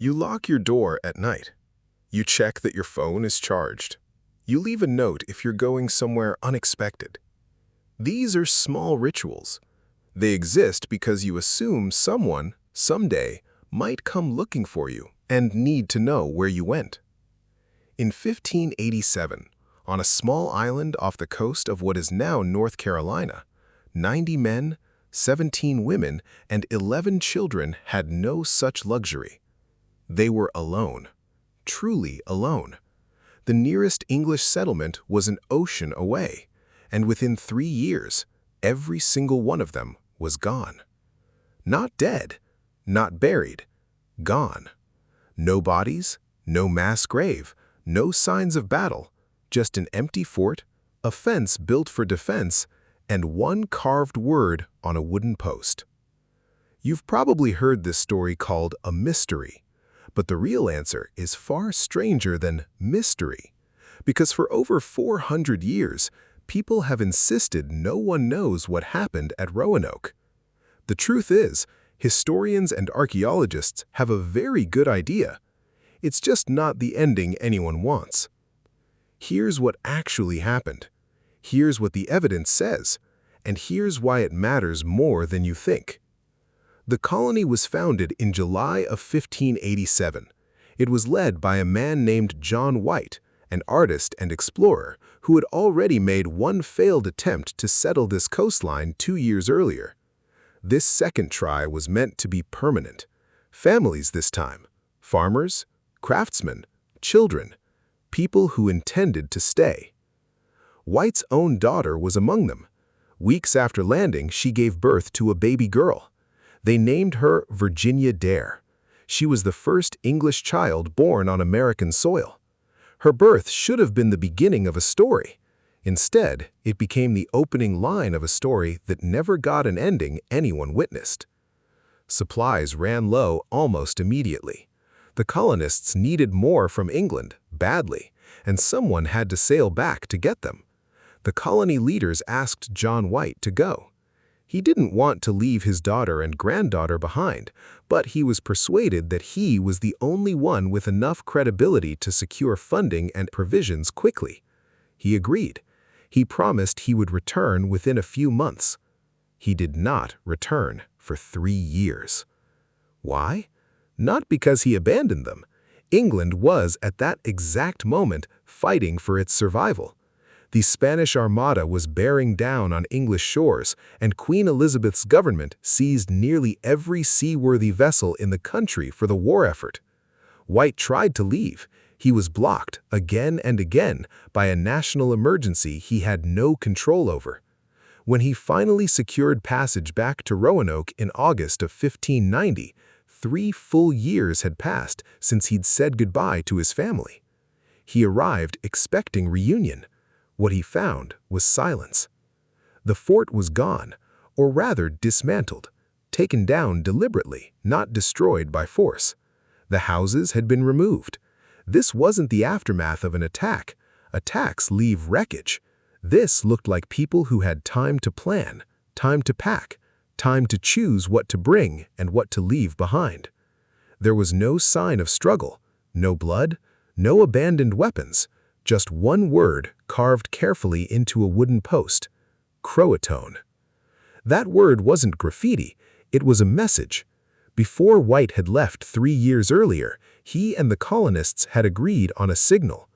You lock your door at night. You check that your phone is charged. You leave a note if you're going somewhere unexpected. These are small rituals. They exist because you assume someone, someday, might come looking for you and need to know where you went. In 1587, on a small island off the coast of what is now North Carolina, 90 men, 17 women, and 11 children had no such luxury. They were alone, truly alone. The nearest English settlement was an ocean away, and within 3 years, every single one of them was gone. Not dead, not buried, gone. No bodies, no mass grave, no signs of battle, just an empty fort, a fence built for defense, and one carved word on a wooden post. You've probably heard this story called a mystery, but the real answer is far stranger than mystery, because for over 400 years, people have insisted no one knows what happened at Roanoke. The truth is, historians and archaeologists have a very good idea. It's just not the ending anyone wants. Here's what actually happened. Here's what the evidence says, and here's why it matters more than you think. The colony was founded in July of 1587. It was led by a man named John White, an artist and explorer who had already made one failed attempt to settle this coastline 2 years earlier. This second try was meant to be permanent. Families this time, farmers, craftsmen, children, people who intended to stay. White's own daughter was among them. Weeks after landing, she gave birth to a baby girl. They named her Virginia Dare. She was the first English child born on American soil. Her birth should have been the beginning of a story. Instead, it became the opening line of a story that never got an ending anyone witnessed. Supplies ran low almost immediately. The colonists needed more from England, badly, and someone had to sail back to get them. The colony leaders asked John White to go. He didn't want to leave his daughter and granddaughter behind, but he was persuaded that he was the only one with enough credibility to secure funding and provisions quickly. He agreed. He promised he would return within a few months. He did not return for 3 years. Why? Not because he abandoned them. England was, at that exact moment, fighting for its survival. The Spanish Armada was bearing down on English shores, and Queen Elizabeth's government seized nearly every seaworthy vessel in the country for the war effort. White tried to leave. He was blocked again and again by a national emergency he had no control over. When he finally secured passage back to Roanoke in August of 1590, 3 full years had passed since he'd said goodbye to his family. He arrived expecting reunion. What he found was silence. The fort was gone, or rather dismantled, taken down deliberately, not destroyed by force. The houses had been removed. This wasn't the aftermath of an attack. Attacks leave wreckage. This looked like people who had time to plan, time to pack, time to choose what to bring and what to leave behind. There was no sign of struggle, no blood, no abandoned weapons, just one word carved carefully into a wooden post: Croatoan. That word wasn't graffiti, it was a message. Before White had left 3 years earlier, he and the colonists had agreed on a signal.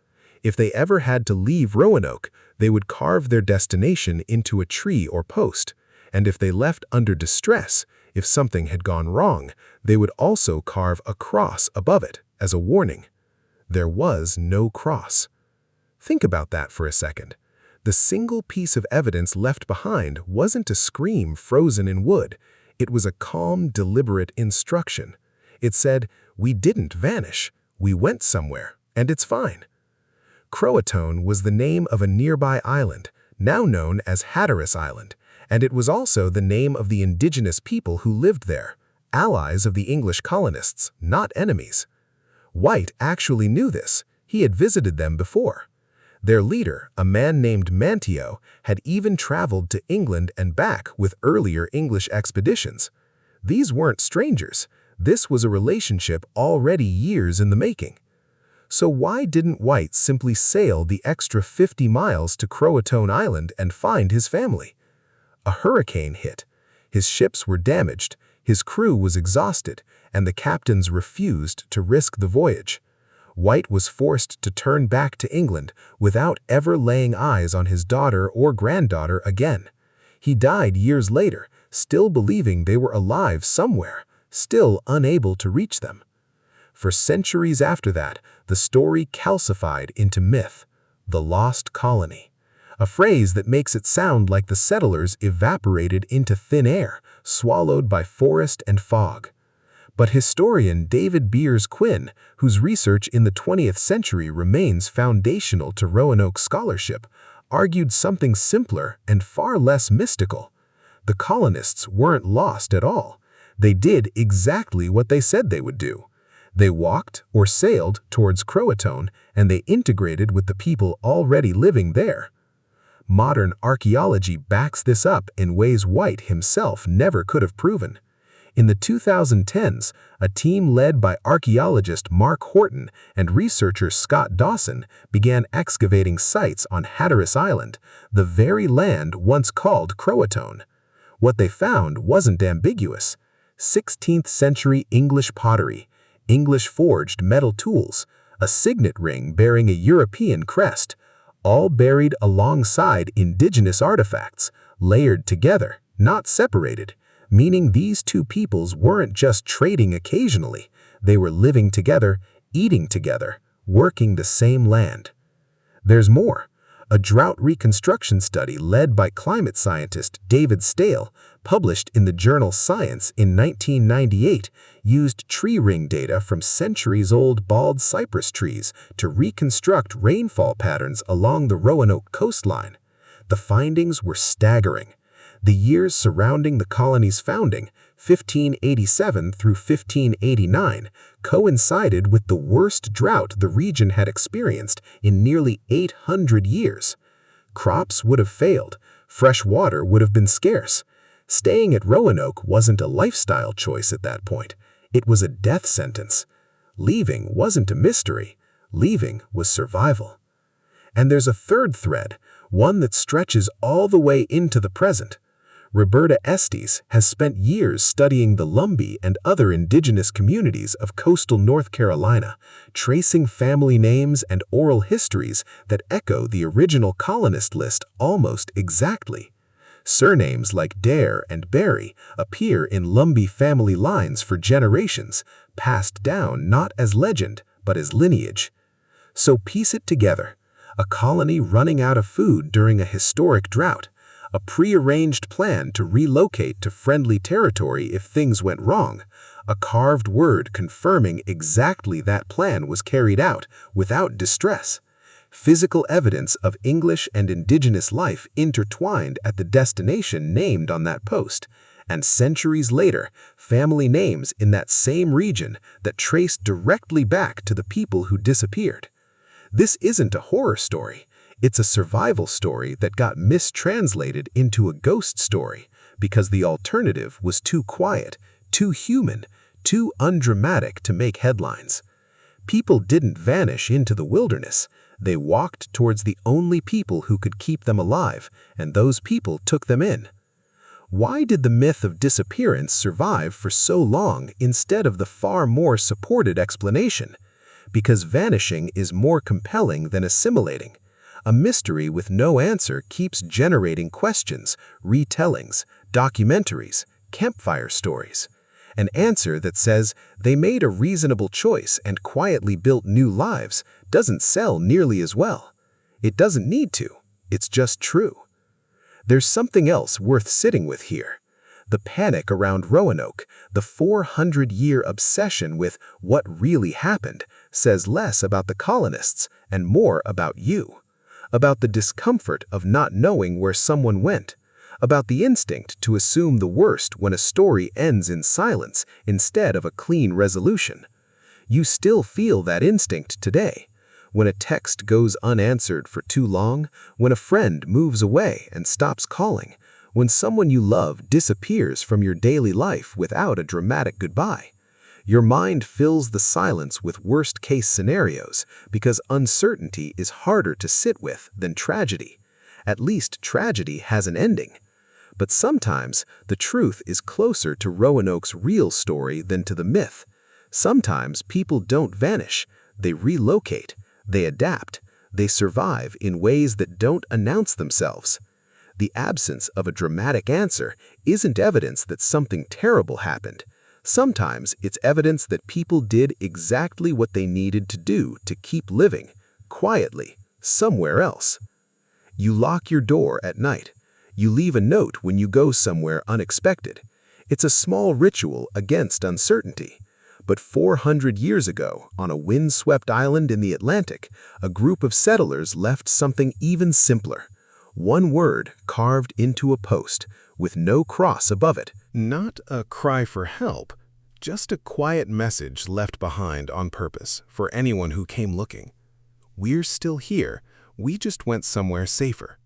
If they ever had to leave Roanoke, they would carve their destination into a tree or post. And if they left under distress, if something had gone wrong, they would also carve a cross above it as a warning. There was no cross. Think about that for a second. The single piece of evidence left behind wasn't a scream frozen in wood. It was a calm, deliberate instruction. It said, "We didn't vanish. We went somewhere, and it's fine." Croatoan was the name of a nearby island, now known as Hatteras Island, and it was also the name of the indigenous people who lived there, allies of the English colonists, not enemies. White actually knew this. He had visited them before. Their leader, a man named Manteo, had even traveled to England and back with earlier English expeditions. These weren't strangers. This was a relationship already years in the making. So why didn't White simply sail the extra 50 miles to Croatoan Island and find his family? A hurricane hit. His ships were damaged, his crew was exhausted, and the captains refused to risk the voyage. White was forced to turn back to England without ever laying eyes on his daughter or granddaughter again. He died years later, still believing they were alive somewhere, still unable to reach them. For centuries after that, the story calcified into myth, the lost colony. A phrase that makes it sound like the settlers evaporated into thin air, swallowed by forest and fog. But historian David Beers Quinn, whose research in the 20th century remains foundational to Roanoke scholarship, argued something simpler and far less mystical. The colonists weren't lost at all. They did exactly what they said they would do. They walked or sailed towards Croatoan, and they integrated with the people already living there. Modern archaeology backs this up in ways White himself never could have proven. In the 2010s, a team led by archaeologist Mark Horton and researcher Scott Dawson began excavating sites on Hatteras Island, the very land once called Croatoan. What they found wasn't ambiguous. 16th century English pottery, English-forged metal tools, a signet ring bearing a European crest, all buried alongside indigenous artifacts, layered together, not separated, meaning these two peoples weren't just trading occasionally, they were living together, eating together, working the same land. There's more. A drought reconstruction study led by climate scientist David Stale, published in the journal Science in 1998, used tree ring data from centuries-old bald cypress trees to reconstruct rainfall patterns along the Roanoke coastline. The findings were staggering. The years surrounding the colony's founding, 1587 through 1589, coincided with the worst drought the region had experienced in nearly 800 years. Crops would have failed, fresh water would have been scarce. Staying at Roanoke wasn't a lifestyle choice at that point. It was a death sentence. Leaving wasn't a mystery. Leaving was survival. And there's a third thread, one that stretches all the way into the present. Roberta Estes has spent years studying the Lumbee and other indigenous communities of coastal North Carolina, tracing family names and oral histories that echo the original colonist list almost exactly. Surnames like Dare and Berry appear in Lumbee family lines for generations, passed down not as legend, but as lineage. So piece it together. A colony running out of food during a historic drought, a prearranged plan to relocate to friendly territory if things went wrong, a carved word confirming exactly that plan was carried out without distress, physical evidence of English and indigenous life intertwined at the destination named on that post, and centuries later, family names in that same region that traced directly back to the people who disappeared. This isn't a horror story. It's a survival story that got mistranslated into a ghost story because the alternative was too quiet, too human, too undramatic to make headlines. People didn't vanish into the wilderness. They walked towards the only people who could keep them alive, and those people took them in. Why did the myth of disappearance survive for so long instead of the far more supported explanation? Because vanishing is more compelling than assimilating. A mystery with no answer keeps generating questions, retellings, documentaries, campfire stories. An answer that says they made a reasonable choice and quietly built new lives doesn't sell nearly as well. It doesn't need to. It's just true. There's something else worth sitting with here. The panic around Roanoke, the 400-year obsession with what really happened, says less about the colonists and more about you. About the discomfort of not knowing where someone went, about the instinct to assume the worst when a story ends in silence instead of a clean resolution. You still feel that instinct today. When a text goes unanswered for too long, when a friend moves away and stops calling, when someone you love disappears from your daily life without a dramatic goodbye. Your mind fills the silence with worst-case scenarios because uncertainty is harder to sit with than tragedy. At least tragedy has an ending. But sometimes the truth is closer to Roanoke's real story than to the myth. Sometimes people don't vanish, they relocate, they adapt, they survive in ways that don't announce themselves. The absence of a dramatic answer isn't evidence that something terrible happened. Sometimes it's evidence that people did exactly what they needed to do to keep living, quietly, somewhere else. You lock your door at night. You leave a note when you go somewhere unexpected. It's a small ritual against uncertainty. But 400 years ago, on a windswept island in the Atlantic, a group of settlers left something even simpler. One word carved into a post, with no cross above it. Not a cry for help, just a quiet message left behind on purpose for anyone who came looking. We're still here, we just went somewhere safer.